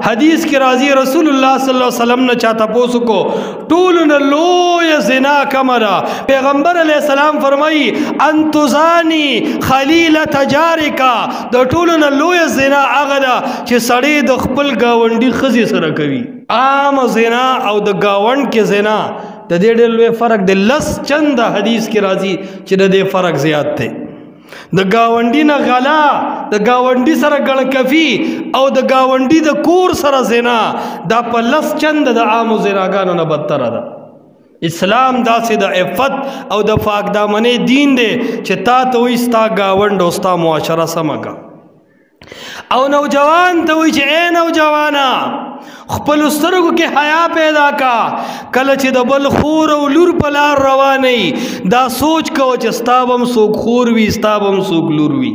حدیث کی راضی رسول اللہ صلی اللہ علیہ وسلم نے چاہتا پوسو کو طولن لوی زنا کمرا پیغمبر علیہ السلام فرمائی انتزانی خلیلت جارکا دا طولن لوی زنا اغدا چه سڑی دا خپل گاونڈی خزی سرکوی عام زنا او دا گاونڈ کے زنا دا دے لوی فرق دے لس چند حدیث کی راضی چه دا دے فرق زیاد تھے د گاونډي نه غلا د گاونډي سره ګړکفي او د گاونډي د کور سره زنا دا په لس چند د عامو زناګانو نه بدتره ده اسلام داسې د عفت او د پاک دامنې دین دی چې تا ته وایي ستا گاونډ او ستا معاشره سمه کا او نوجوان ته وایي چې ای نوجوانا خپلو سترګو کې حیا پیدا کا کله چې د بل خور او لور په لار روانئ دا سوچ کوه چې ستا به هم څوک خور وي ستا به هم څوک لور وي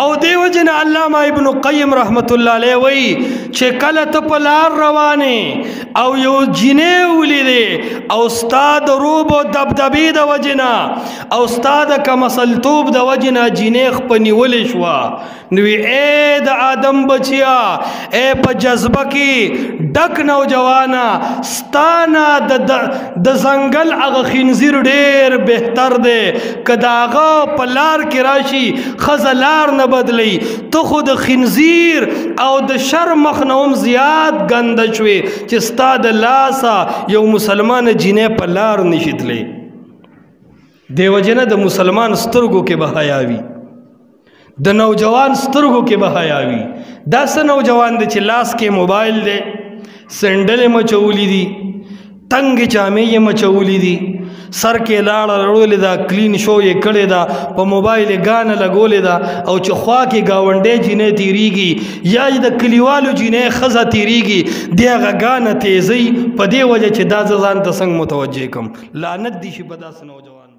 او دیو جن علامہ ابن قیم رحمت اللہ علیہ وی چې کله ته په لار روانې او یو جنې ولیدې او ستا د روب او دبدبې د وجنا او ستا د کمسلتوب د وجنا جنې خپنیولې شوه نو ای د آدم بچیا ای په جذبه کې ډک نوجوانا ستانا د ځنګل هغه خنزیر ډېر بهتر دی که د هغه په لار کې راشي ښځه لار نه بدلی تو خود خنزیر او د شر مخنوم زیاد گنده شوی چې ستا د لاسا یو مسلمان جنې په لار نشتلی دیو جنه د مسلمان سترګو کې به حیا وي د نوجوان سترګو کې به حیا وي داسې نوجوان دی چې لاس کې موبایل دی سنډلې مچولی دي تنګ جامې یې مچولی دي سر کې لاړه لړولې دا کلین شو یې کړې ده په موبایل ګانه لګولې ده او چې خوا کې ګاونډی جنې تیریږي یا د کلیوالو جنې ښځه تیریږي د هغه ګانه تیزی په دې وجه چې دا زه ځان ته څنګه متوجه کړم لعنت دي شي په داسې نوجوان